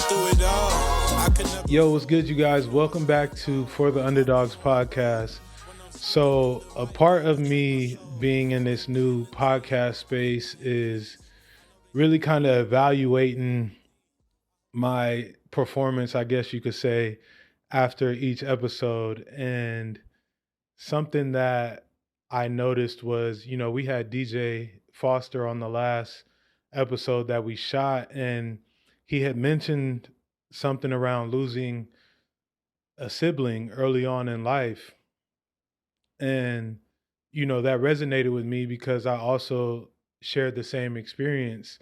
through it all. I could never. Yo, what's good, you guys? Welcome back to For the Underdogs podcast. So, a part of me being in this new podcast space is really kind of evaluating my performance, I guess you could say, after each episode. And something that I noticed was, we had DJ Foster on the last episode that we shot, and he had mentioned something around losing a sibling early on in life. And, that resonated with me because I also shared the same experience.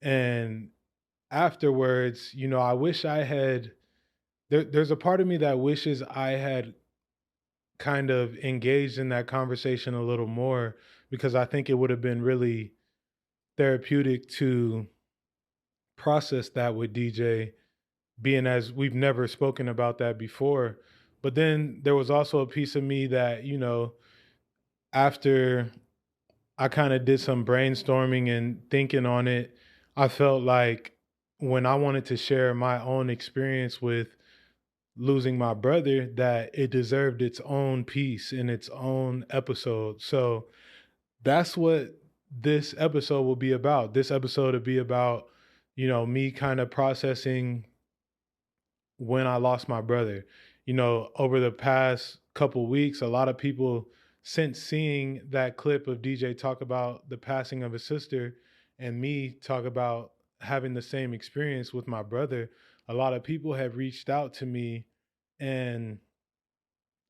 And afterwards, I wish I had, there's a part of me that wishes I had kind of engaged in that conversation a little more, because I think it would have been really therapeutic to process that with DJ, being as we've never spoken about that before. But then there was also a piece of me that, after I kind of did some brainstorming and thinking on it, I felt like when I wanted to share my own experience with losing my brother, that it deserved its own piece in its own episode. So that's what this episode will be about. This episode will be about, me kind of processing when I lost my brother. Over the past couple weeks, a lot of people, since seeing that clip of DJ talk about the passing of his sister and me talk about having the same experience with my brother, a lot of people have reached out to me and,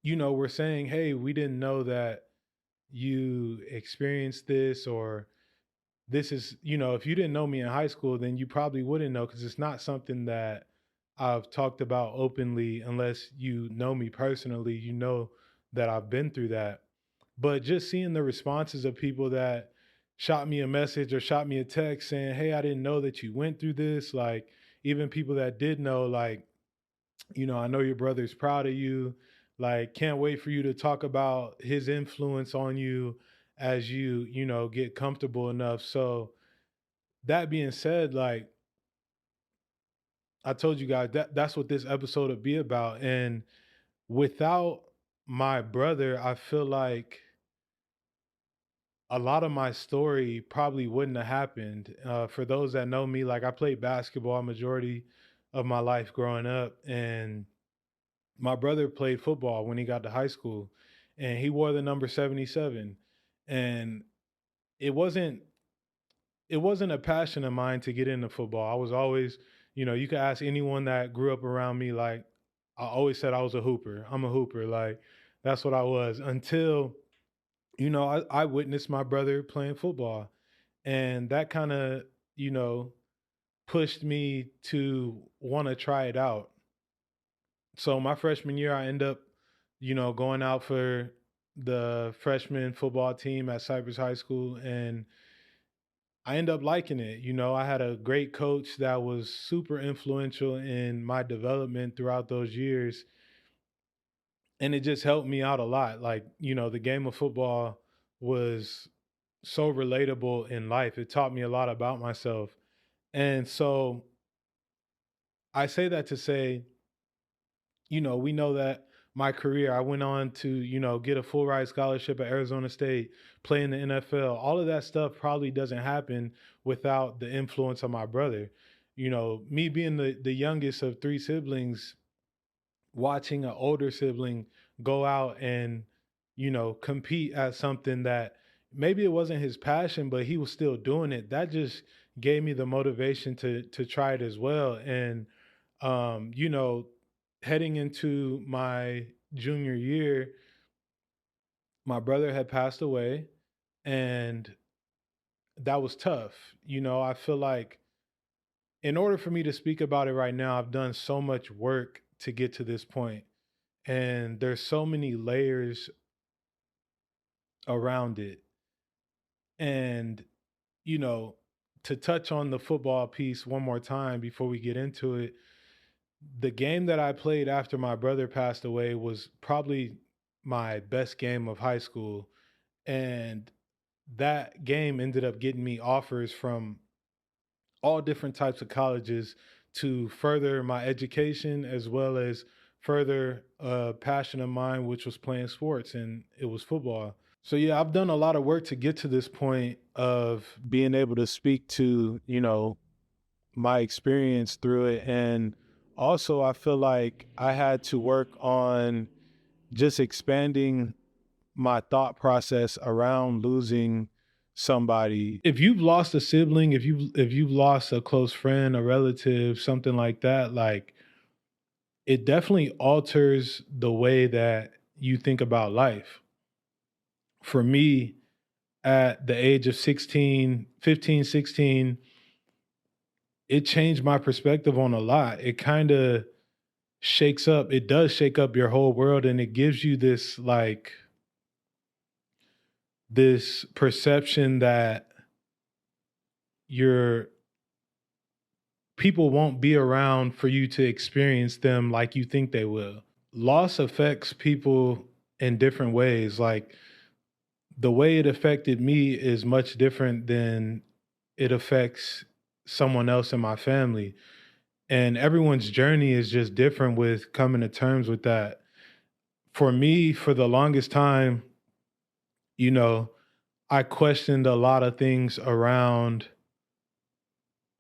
we're saying, hey, we didn't know that you experienced this, or this is, if you didn't know me in high school, then you probably wouldn't know, because it's not something that I've talked about openly. Unless you know me personally, you know that I've been through that. But just seeing the responses of people that shot me a message or shot me a text saying, hey, I didn't know that you went through this. Like, even people that did know, like, I know your brother's proud of you. Like, can't wait for you to talk about his influence on you as you, get comfortable enough. So, that being said, like I told you guys, that's what this episode would be about. And without my brother, I feel like a lot of my story probably wouldn't have happened. For those that know me, like, I played basketball a majority of my life growing up, and my brother played football when he got to high school, and he wore the number 77. And it wasn't it wasn't a passion of mine to get into football. I was always, you could ask anyone that grew up around me, like, I always said I was a hooper. I'm a hooper. Like, that's what I was until, I witnessed my brother playing football. And that kind of, you know, pushed me to want to try it out. So my freshman year, I end up, going out for the freshman football team at Cypress High School, and I end up liking it. I had a great coach that was super influential in my development throughout those years. And it just helped me out a lot. Like, the game of football was so relatable in life. It taught me a lot about myself. And so I say that to say, we know that my career, I went on to, get a full ride scholarship at Arizona State, play in the NFL. All of that stuff probably doesn't happen without the influence of my brother. Me being the youngest of three siblings, watching an older sibling go out and, compete at something that maybe it wasn't his passion, but he was still doing it. That just gave me the motivation to try it as well. And um, you know, heading into my junior year, my brother had passed away, and that was tough. I feel like in order for me to speak about it right now, I've done so much work to get to this point, and there's so many layers around it. And, you know, to touch on the football piece one more time before we get into it, the game that I played after my brother passed away was probably my best game of high school. And that game ended up getting me offers from all different types of colleges to further my education as well as further a passion of mine, which was playing sports, and it was football. So yeah, I've done a lot of work to get to this point of being able to speak to, my experience through it. And also I feel like I had to work on just expanding my thought process around losing somebody. If you've lost a sibling, if you've lost a close friend, a relative, something like that, like it definitely alters the way that you think about life. For me, at the age of 16, 15, 16, it changed my perspective on a lot. It kind of it does shake up your whole world, and it gives you this perception that your people won't be around for you to experience them like you think they will. Loss affects people in different ways. Like the way it affected me is much different than it affects someone else in my family. And everyone's journey is just different with coming to terms with that. For me, for the longest time, you know, I questioned a lot of things around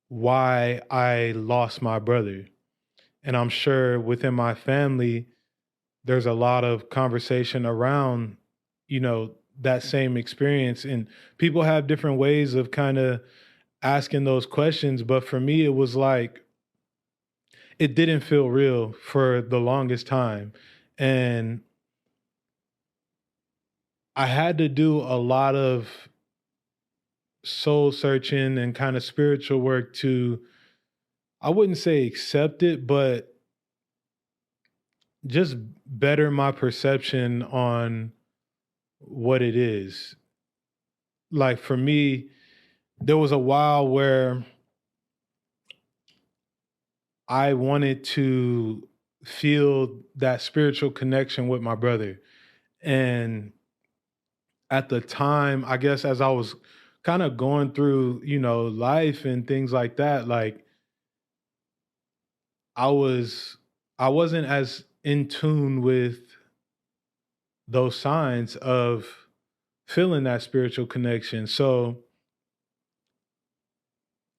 why I lost my brother. And I'm sure within my family, there's a lot of conversation around, that same experience. And people have different ways of kind of asking those questions. But for me, it was like, it didn't feel real for the longest time. And I had to do a lot of soul searching and kind of spiritual work to, I wouldn't say accept it, but just better my perception on what it is. Like for me, there was a while where I wanted to feel that spiritual connection with my brother. And at the time, I guess as I was kind of going through, life and things like that, like I was I wasn't as in tune with those signs of feeling that spiritual connection. So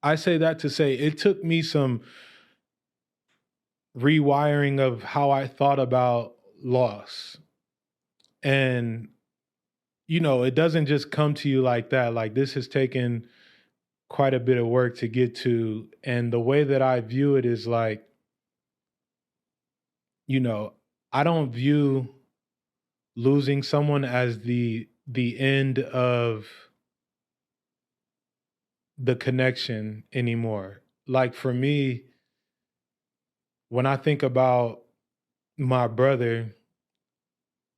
I say that to say it took me some rewiring of how I thought about loss. And, it doesn't just come to you like that. Like this has taken quite a bit of work to get to. And the way that I view it is like, you know, I don't view losing someone as the end of the connection anymore. Like for me, when I think about my brother,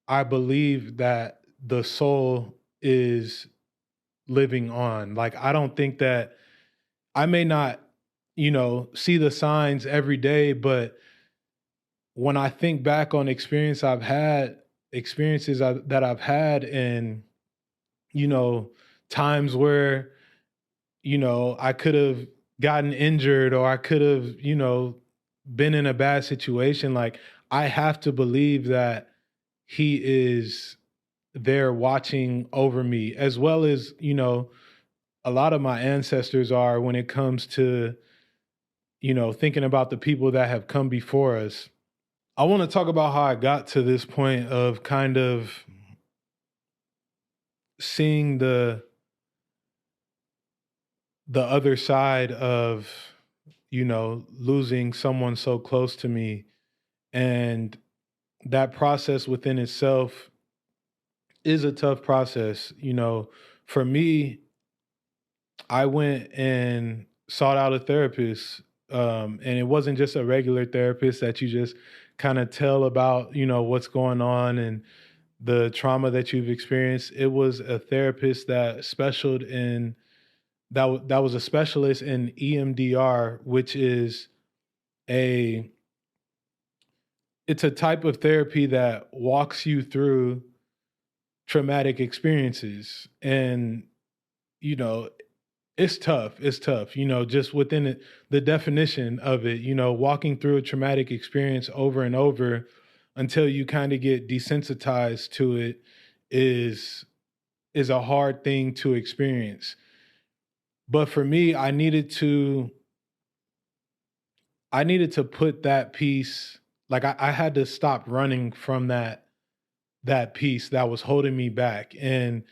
I believe that the soul is living on. Like I don't think that I may not, see the signs every day, but when I think back on that I've had and, you know, times where, I could have gotten injured or I could have, been in a bad situation, like I have to believe that he is there watching over me as well as, a lot of my ancestors are when it comes to, thinking about the people that have come before us. I want to talk about how I got to this point of kind of seeing the other side of, losing someone so close to me. And that process within itself is a tough process. For me, I went and sought out a therapist. And it wasn't just a regular therapist that you just kind of tell about, what's going on and the trauma that you've experienced. It was a therapist that was a specialist in EMDR, which is a it's a type of therapy that walks you through traumatic experiences. And, you know, It's tough. It's tough, just within the definition of it, walking through a traumatic experience over and over until you kind of get desensitized to it is is a hard thing to experience. But for me, I needed to put that piece, like I had to stop running from that piece that was holding me back. And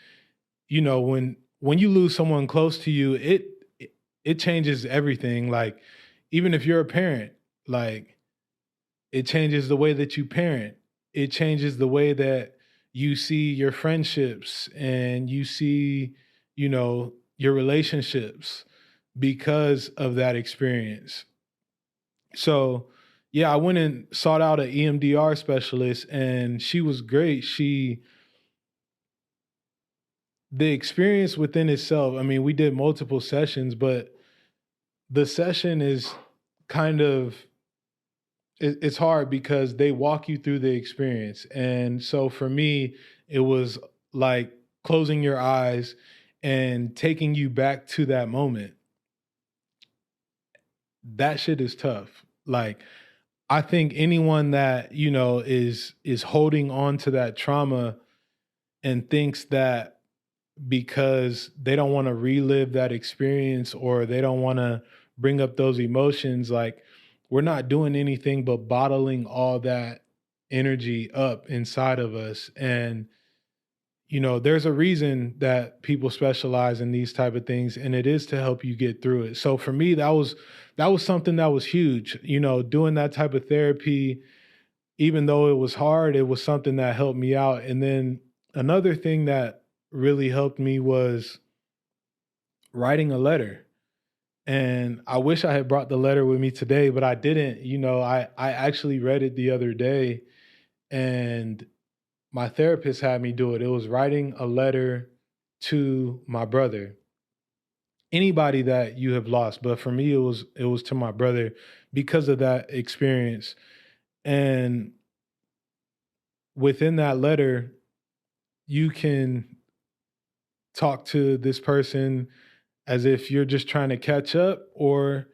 when you lose someone close to you, it changes everything. Like, even if you're a parent, like, it changes the way that you parent. It changes the way that you see your friendships and you see, your relationships because of that experience. So, yeah, I went and sought out an EMDR specialist, and she was great. The experience within itself, I mean, we did multiple sessions, but the session is kind of, it's hard because they walk you through the experience. And so for me, it was like closing your eyes and taking you back to that moment. That shit is tough. Like, I think anyone that, is holding on to that trauma and thinks that because they don't want to relive that experience or they don't want to bring up those emotions, like, we're not doing anything but bottling all that energy up inside of us. And there's a reason that people specialize in these type of things, and it is to help you get through it. So for me, that was something that was huge. Doing that type of therapy, even though it was hard, it was something that helped me out. And then another thing that really helped me was writing a letter. And I wish I had brought the letter with me today, but I didn't. I actually read it the other day, and my therapist had me do it. It was writing a letter to my brother. Anybody that you have lost, but for me it was to my brother because of that experience. And within that letter, you can talk to this person as if you're just trying to catch up, or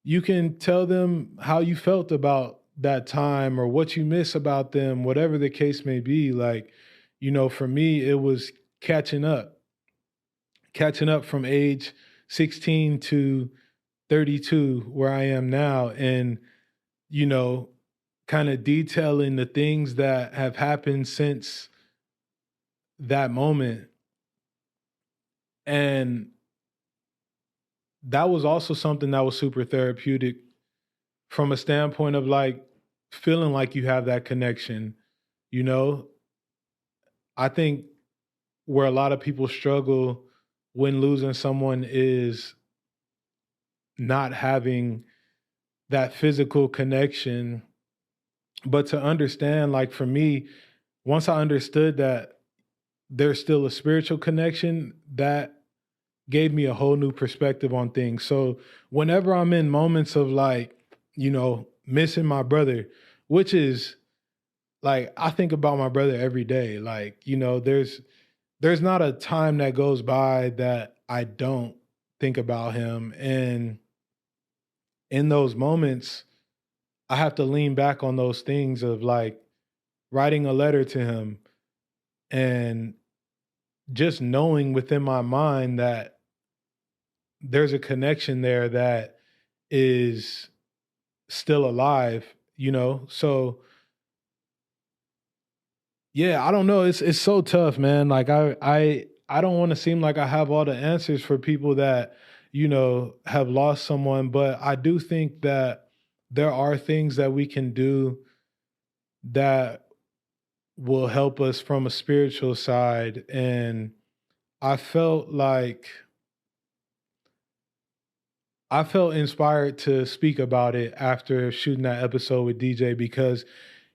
you can tell them how you felt about that time or what you miss about them, whatever the case may be. Like, for me, it was catching up, catching up from age 16 to 32, where I am now, and, you know, kind of detailing the things that have happened since that moment. And that was also something that was super therapeutic from a standpoint of like feeling like you have that connection. You know, I think where a lot of people struggle when losing someone is not having that physical connection. But to understand, like for me, once I understood that there's still a spiritual connection, that gave me a whole new perspective on things. So whenever I'm in moments of like, missing my brother, which is like, I think about my brother every day. Like, there's not a time that goes by that I don't think about him. And in those moments, I have to lean back on those things of like writing a letter to him and just knowing within my mind that there's a connection there that is still alive. So yeah, I don't know. It's so tough, man. Like I don't want to seem like I have all the answers for people that, have lost someone, but I do think that there are things that we can do that will help us from a spiritual side. And I felt like I felt inspired to speak about it after shooting that episode with DJ because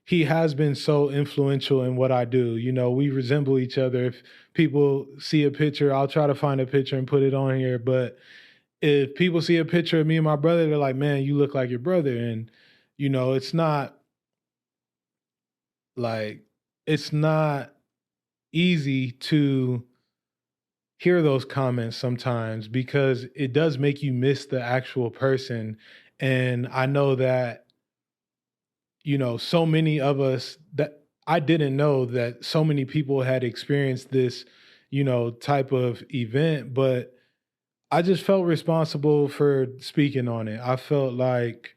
he has been so influential in what I do. We resemble each other. If people see a picture, I'll try to find a picture and put it on here. But if people see a picture of me and my brother, they're like, man, you look like your brother. And, it's not like, it's not easy to hear those comments sometimes because it does make you miss the actual person. And I know that, so many of us that I didn't know that so many people had experienced this, type of event, but I just felt responsible for speaking on it. I felt like,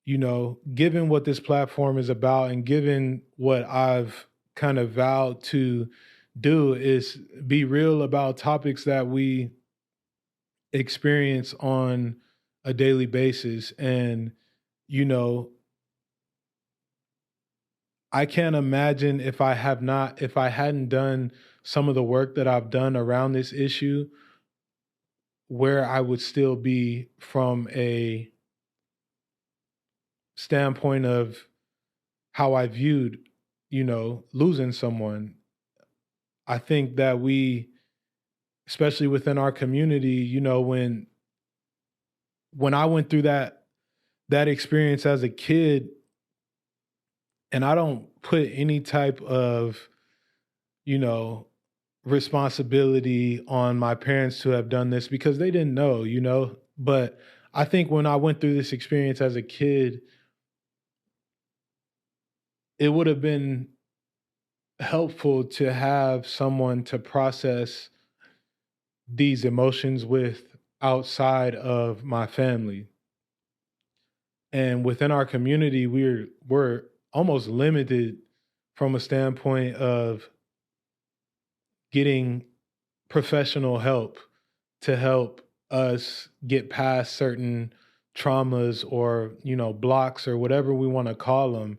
given what this platform is about and given what I've kind of vowed to do is be real about topics that we experience on a daily basis. And, you know, I can't imagine if I hadn't done some of the work that I've done around this issue, where I would still be from a standpoint of how I viewed, losing someone. I think that especially within our community, when I went through that experience as a kid, and I don't put any type of, you know, responsibility on my parents to have done this because they didn't know, but I think when I went through this experience as a kid, it would have been helpful to have someone to process these emotions with outside of my family. And within our community, we're almost limited from a standpoint of getting professional help to help us get past certain traumas or, blocks or whatever we want to call them.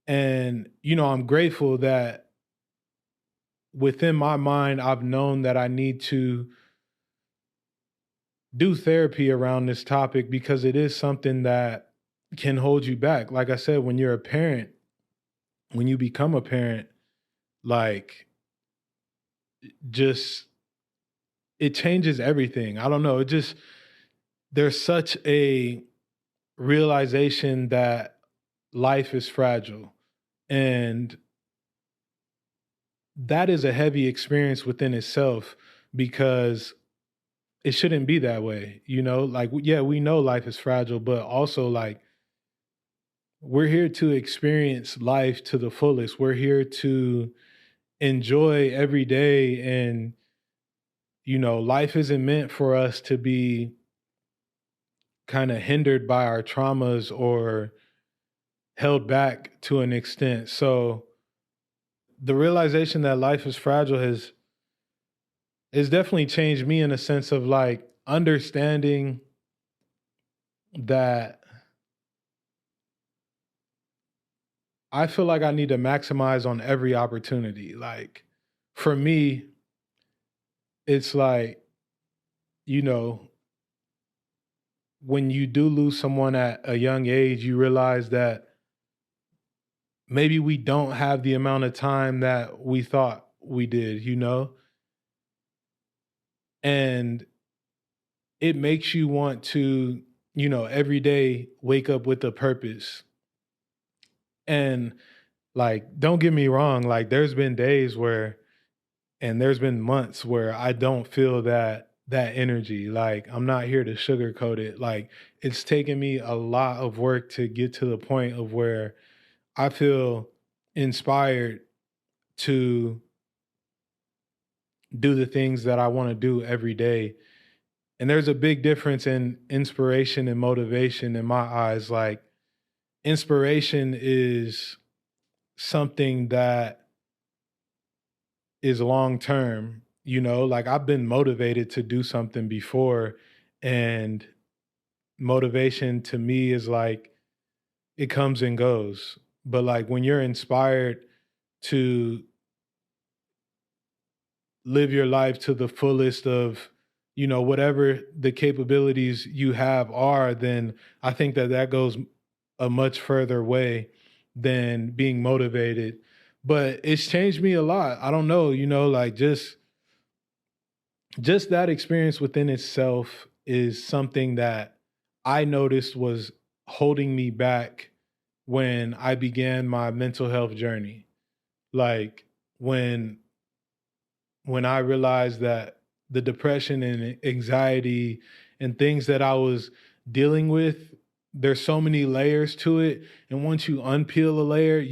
And, I'm grateful that within my mind, I've known that I need to do therapy around this topic because it is something that can hold you back. Like I said, when you're a parent, when you become a parent, like just it changes everything. I don't know. There's such a realization that life is fragile. And that is a heavy experience within itself because it shouldn't be that way, Like, yeah, we know life is fragile, but also, like, we're here to experience life to the fullest. We're here to enjoy every day. And, life isn't meant for us to be kind of hindered by our traumas or held back to an extent. So the realization that life is fragile has definitely changed me in a sense of like understanding that I feel like I need to maximize on every opportunity. Like for me, it's like, you know, when you do lose someone at a young age, you realize that maybe we don't have the amount of time that we thought we did, And it makes you want to, every day wake up with a purpose. And like, don't get me wrong, like there's been days where and there's been months where I don't feel that energy. Like I'm not here to sugarcoat it. Like it's taken me a lot of work to get to the point of where I feel inspired to do the things that I want to do every day. And there's a big difference in inspiration and motivation in my eyes. Like inspiration is something that is long term, like I've been motivated to do something before, and motivation to me is like it comes and goes. But like when you're inspired to live your life to the fullest of, whatever the capabilities you have are, then I think that goes a much further way than being motivated. But it's changed me a lot. I don't know, like just that experience within itself is something that I noticed was holding me back when I began my mental health journey. Like when when I realized that the depression and anxiety and things that I was dealing with, there's so many layers to it. And once you unpeel a layer,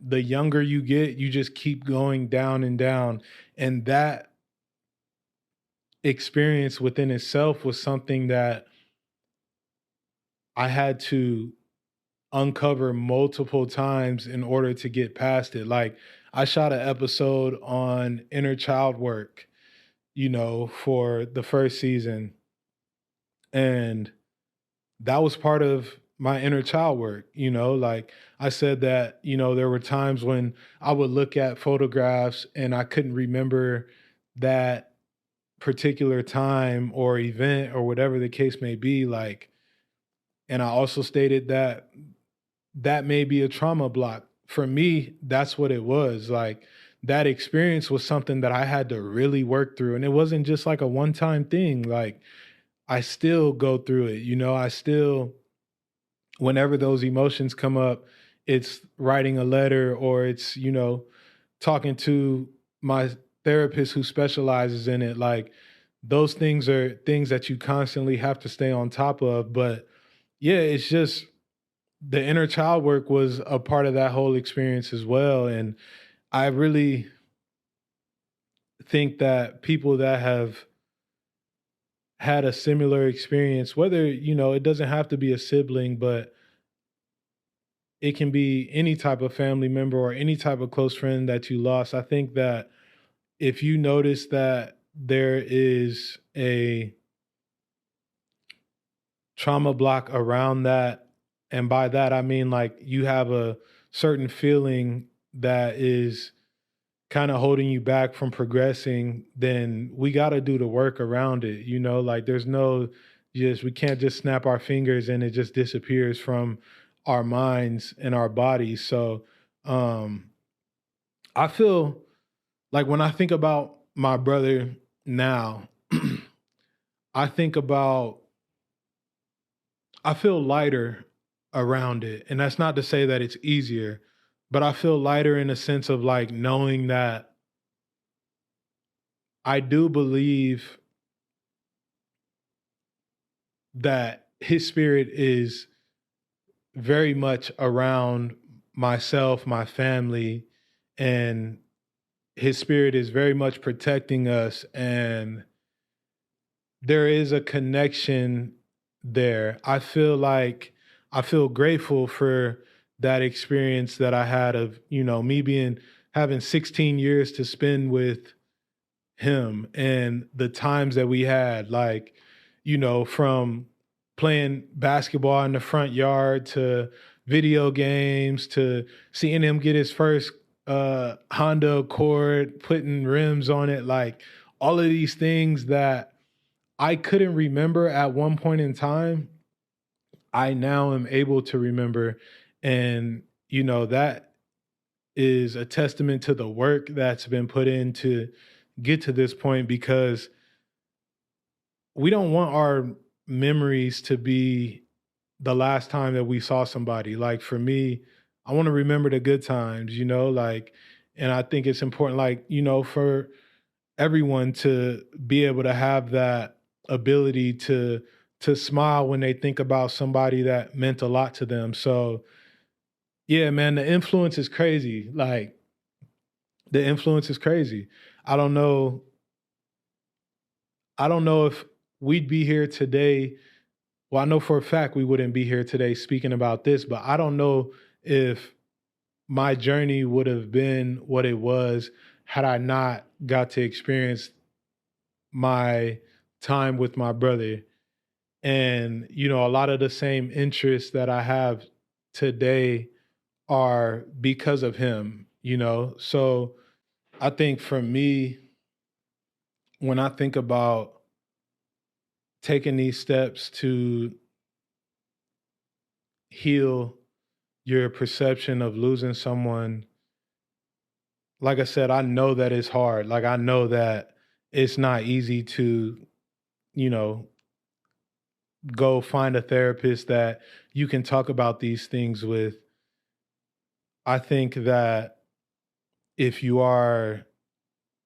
the younger you get, you just keep going down and down. And that experience within itself was something that I had to uncover multiple times in order to get past it. Like, I shot an episode on inner child work, for the first season. And that was part of my inner child work, like I said that, there were times when I would look at photographs and I couldn't remember that particular time or event or whatever the case may be. Like, and I also stated that that may be a trauma block. For me, that's what it was. Like, that experience was something that I had to really work through. And it wasn't just like a one time thing. Like, I still go through it. I still, whenever those emotions come up, it's writing a letter or it's, talking to my therapist who specializes in it. Like, those things are things that you constantly have to stay on top of. But yeah, it's just the inner child work was a part of that whole experience as well. And I really think that people that have had a similar experience, whether, it doesn't have to be a sibling, but it can be any type of family member or any type of close friend that you lost. I think that if you notice that there is a trauma block around that, and by that I mean like you have a certain feeling that is kind of holding you back from progressing, then we got to do the work around it. Like, there's no, we can't just snap our fingers and it just disappears from our minds and our bodies. So um I feel like when I think about my brother now, I think about, I feel lighter around it. And that's not to say that it's easier, but I feel lighter in a sense of like knowing that I do believe that his spirit is very much around myself, my family, and his spirit is very much protecting us. And there is a connection there. I feel grateful for that experience that I had of, me having 16 years to spend with him and the times that we had, like, from playing basketball in the front yard to video games to seeing him get his first Honda Accord, putting rims on it, like all of these things that I couldn't remember at one point in time, I now am able to remember. And, that is a testament to the work that's been put in to get to this point, because we don't want our memories to be the last time that we saw somebody. Like, for me, I want to remember the good times, like, and I think it's important, like, for everyone to be able to have that ability to smile when they think about somebody that meant a lot to them. So yeah, man, the influence is crazy. Like, the influence is crazy. I don't know. I don't know if we'd be here today. Well, I know for a fact we wouldn't be here today speaking about this, but I don't know if my journey would have been what it was had I not got to experience my time with my brother. And, a lot of the same interests that I have today are because of him. So I think for me, when I think about taking these steps to heal your perception of losing someone, like I said, I know that it's hard. Like, I know that it's not easy to, you know, go find a therapist that you can talk about these things with. I think that if you are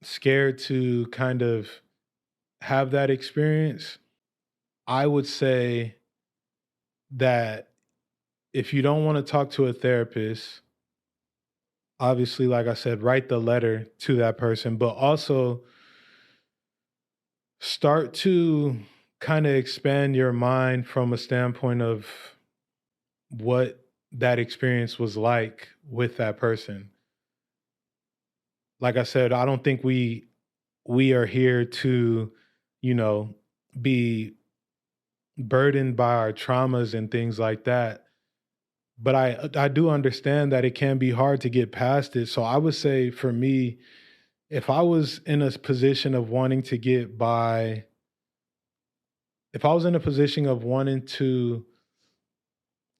scared to kind of have that experience, I would say that if you don't want to talk to a therapist, obviously, like I said, write the letter to that person, but also start to kind of expand your mind from a standpoint of what that experience was like with that person. Like I said, I don't think we are here to, you know, be burdened by our traumas and things like that. But I do understand that it can be hard to get past it. So I would say for me, if I was in a position of wanting to get by, if I was in a position of wanting to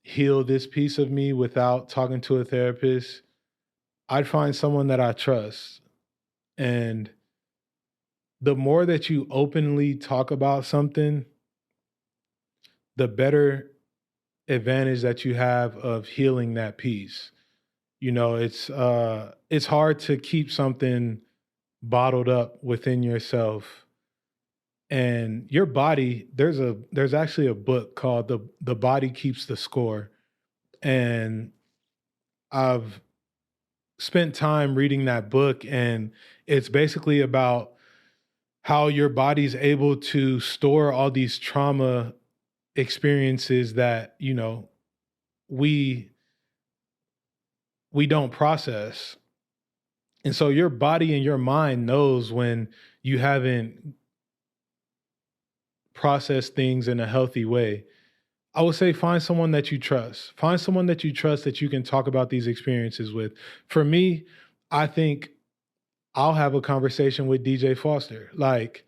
heal this piece of me without talking to a therapist, I'd find someone that I trust. And the more that you openly talk about something, the better advantage that you have of healing that piece. You know, it's hard to keep something bottled up within yourself. And your body, there's actually a book called The Body Keeps the Score. And I've spent time reading that book, and it's basically about how your body's able to store all these trauma experiences that, you know, we we don't process. And so your body and your mind knows when you haven't processed things in a healthy way. I would say find someone that you trust. Find someone that you trust that you can talk about these experiences with. For me, I think I'll have a conversation with DJ Foster. Like,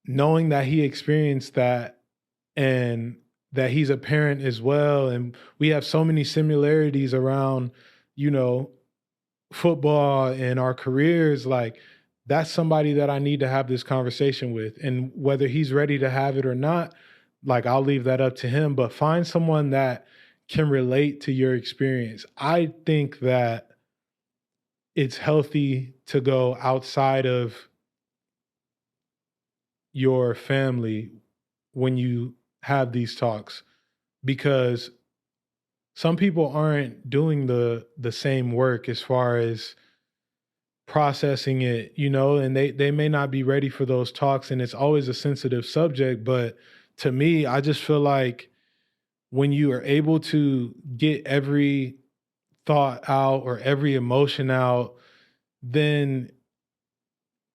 knowing that he experienced that and that he's a parent as well. And we have so many similarities around, you know, football and our careers. Like, that's somebody that I need to have this conversation with. And whether he's ready to have it or not, like, I'll leave that up to him. But find someone that can relate to your experience. I think that it's healthy to go outside of your family when you have these talks, because some people aren't doing the same work as far as processing it, you know, and they may not be ready for those talks, and it's always a sensitive subject. But to me, I just feel like when you are able to get every thought out or every emotion out, then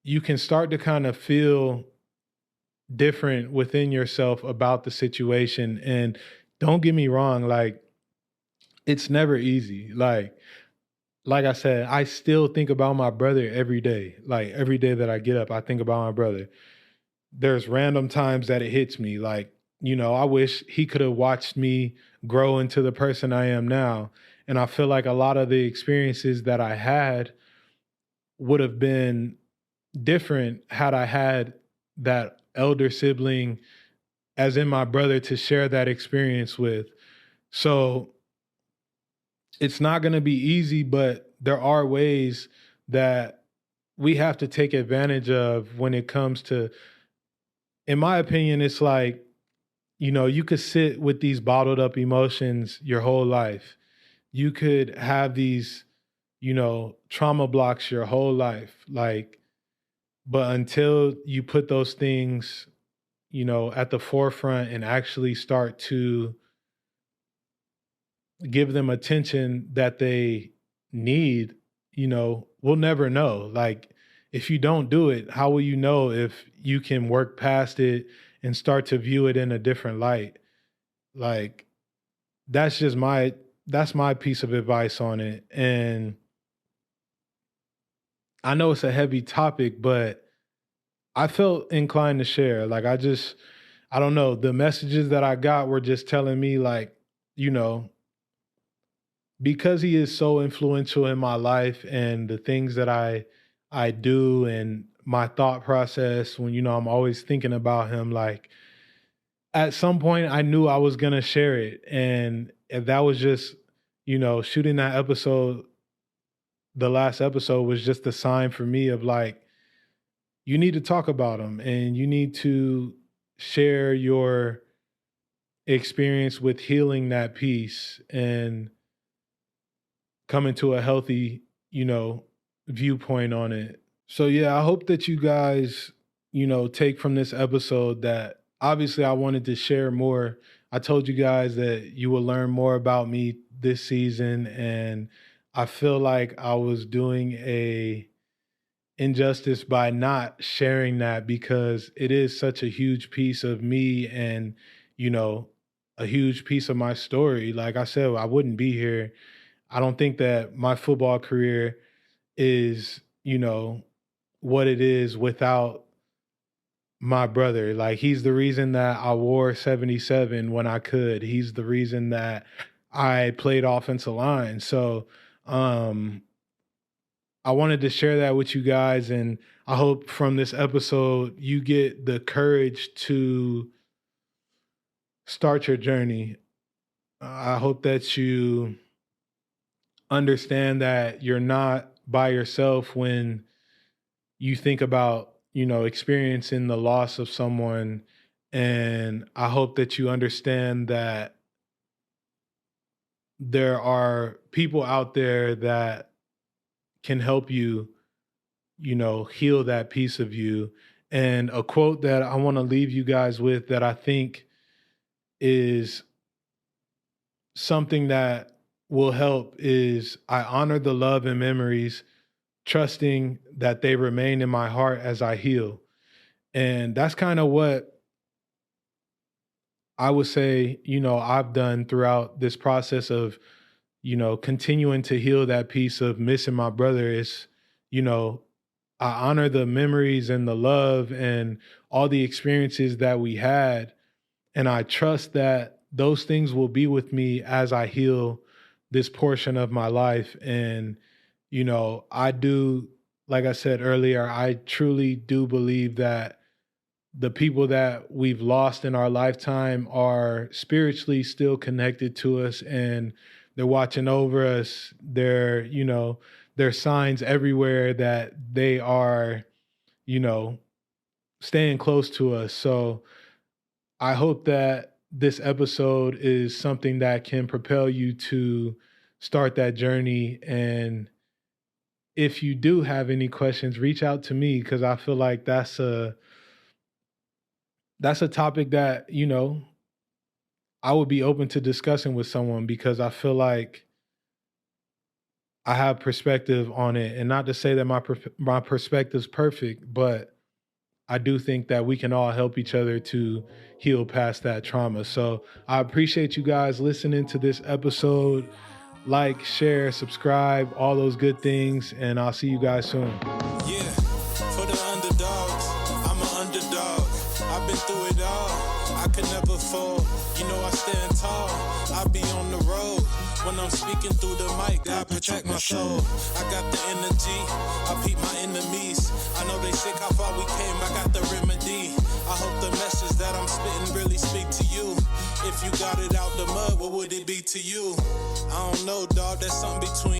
you can start to kind of feel different within yourself about the situation. And don't get me wrong, like, it's never easy. Like I said, I still think about my brother every day. Like, every day that I get up, I think about my brother. There's random times that it hits me. Like, you know, I wish he could have watched me grow into the person I am now. And I feel like a lot of the experiences that I had would have been different had I had that elder sibling, as in my brother, to share that experience with. So it's not going to be easy, but there are ways that we have to take advantage of when it comes to, in my opinion, it's like, you know, you could sit with these bottled up emotions your whole life. You could have these, you know, trauma blocks your whole life. Like, but until you put those things, you know, at the forefront and actually start to give them attention that they need, you know, we'll never know. Like, if you don't do it, how will you know if you can work past it and start to view it in a different light? Like, that's just that's my piece of advice on it. And I know it's a heavy topic, but I felt inclined to share. Like, I don't know, the messages that I got were just telling me, like, you know, because he is so influential in my life and the things that I do and my thought process when, you know, I'm always thinking about him, like, at some point I knew I was going to share it. And if that was just, you know, shooting that episode the last episode was just a sign for me of like, you need to talk about them and you need to share your experience with healing that piece and coming to a healthy, you know, viewpoint on it. So yeah, I hope that you guys, take from this episode that obviously I wanted to share more. I told you guys that you will learn more about me this season, and I feel like I was doing a injustice by not sharing that because it is such a huge piece of me and, you know, a huge piece of my story. Like I said, I wouldn't be here. I don't think that my football career is, what it is without my brother. Like he's the reason that I wore 77 when I could. He's the reason that I played offensive line. So, I wanted to share that with you guys, and I hope from this episode you get the courage to start your journey. I hope that you understand that you're not by yourself when you think about, experiencing the loss of someone. And I hope that you understand that there are people out there that can help you, heal that piece of you. And a quote that I want to leave you guys with that I think is something that will help is I honor the love and memories, trusting that they remain in my heart as I heal. And that's kind of what I would say, I've done throughout this process of, continuing to heal that piece of missing my brother is, you know, I honor the memories and the love and all the experiences that we had. And I trust that those things will be with me as I heal this portion of my life. And, I do, like I said earlier, I truly do believe that the people that we've lost in our lifetime are spiritually still connected to us and they're watching over us. There's signs everywhere that they are, you know, staying close to us. So I hope that this episode is something that can propel you to start that journey. And if you do have any questions, reach out to me because I feel like that's a topic that, I would be open to discussing with someone because I feel like I have perspective on it. And not to say that my perspective's perfect, but I do think that we can all help each other to heal past that trauma. So I appreciate you guys listening to this episode. Like, share, subscribe, all those good things, and I'll see you guys soon. Yeah, for the underdogs, I'm an underdog. I've been through it all, I could never fall. I stand tall, I be on the road. When I'm speaking through the mic, I protect my soul. I got the energy, I peep my enemies. I know they sick how far we came, I got the remedy. I hope the message that I'm spitting really speak to you. If you got it out the mud, what would it be to you? I don't know, dog, there's something between